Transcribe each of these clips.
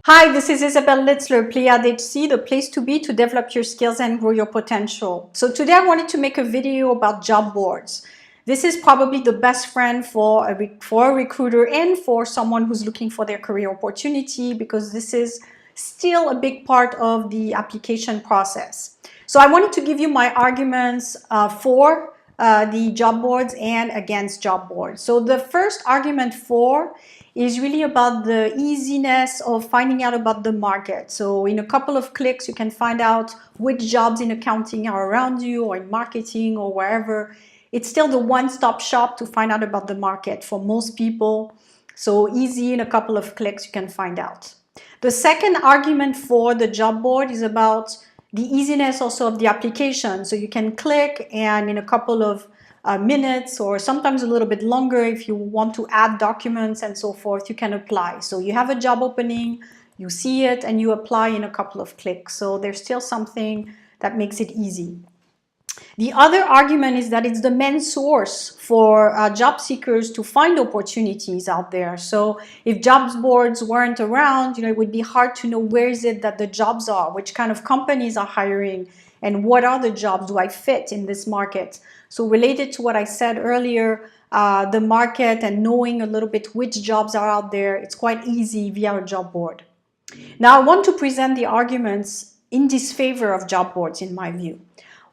Hi, this is Isabel Litzler, Pleiad HC, the place to be to develop your skills and grow your potential. So today I wanted to make a video about job boards. This is probably the best friend for a recruiter and for someone who's looking for their career opportunity, because this is still a big part of the application process. So I wanted to give you my arguments for the job boards and against job boards. So the first argument for is really about the easiness of finding out about the market. So in a couple of clicks, you can find out which jobs in accounting are around you, or in marketing, or wherever. It's still the one-stop shop to find out about the market for most people. So easy, in a couple of clicks, you can find out. The second argument for the job board is about the easiness also of the application. So you can click, and in a couple of minutes, or sometimes a little bit longer, if you want to add documents and so forth, you can apply. So you have a job opening, you see it, and you apply in a couple of clicks. So there's still something that makes it easy. The other argument is that it's the main source for job seekers to find opportunities out there. So if jobs boards weren't around, it would be hard to know where is it that the jobs are, which kind of companies are hiring, and what are the jobs, do I fit in this market? So related to what I said earlier, the market and knowing a little bit which jobs are out there, it's quite easy via a job board. Now I want to present the arguments in disfavor of job boards, in my view.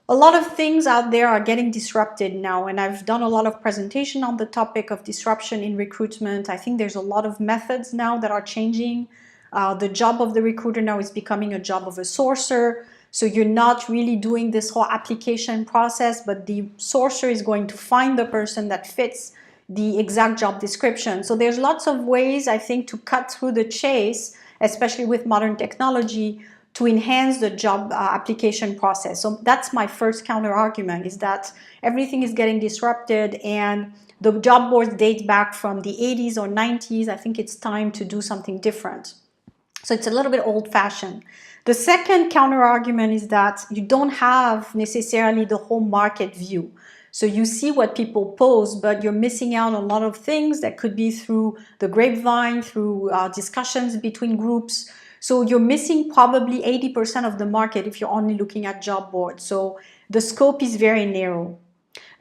A lot of things out there are getting disrupted now, and I've done a lot of presentation on the topic of disruption in recruitment. I think there's a lot of methods now that are changing. The job of the recruiter now is becoming a job of a sourcer. So you're not really doing this whole application process, but the sourcer is going to find the person that fits the exact job description. So there's lots of ways, I think, to cut through the chase, especially with modern technology, to enhance the job application process. So that's my first counter argument, is that everything is getting disrupted, and the job boards date back from the 80s or 90s. I think it's time to do something different. So it's a little bit old-fashioned. The second counter argument is that you don't have necessarily the whole market view. So you see what people post, but you're missing out on a lot of things that could be through the grapevine, through discussions between groups. So you're missing probably 80% of the market if you're only looking at job boards. So the scope is very narrow.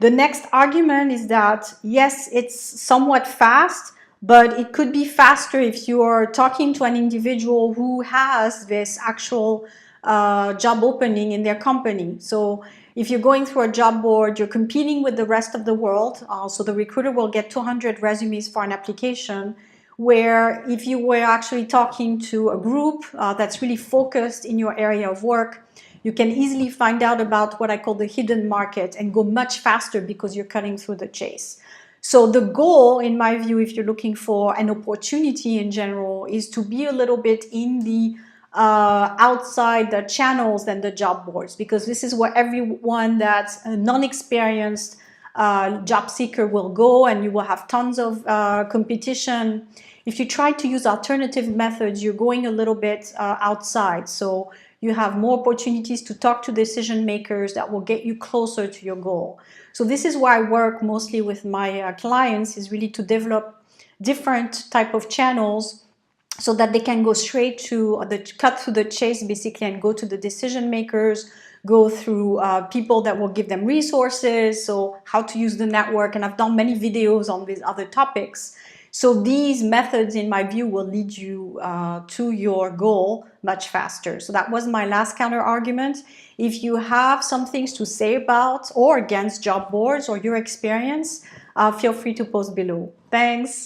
The next argument is that, yes, it's somewhat fast, but it could be faster if you are talking to an individual who has this actual job opening in their company. So if you're going through a job board, you're competing with the rest of the world. So the recruiter will get 200 resumes for an application, where if you were actually talking to a group that's really focused in your area of work, you can easily find out about what I call the hidden market and go much faster because you're cutting through the chase. So the goal, in my view, if you're looking for an opportunity in general, is to be a little bit in the outside the channels than the job boards, because this is where everyone that's non-experienced job seeker will go, and you will have tons of competition. If you try to use alternative methods, you're going a little bit outside. So you have more opportunities to talk to decision makers that will get you closer to your goal. So this is why I work mostly with my clients, is really to develop different type of channels so that they can go straight to cut through the chase, basically, and go to the decision makers, go through people that will give them resources, so how to use the network. And I've done many videos on these other topics. So these methods, in my view, will lead you to your goal much faster. So that was my last counter argument. If you have some things to say about or against job boards or your experience, feel free to post below. Thanks.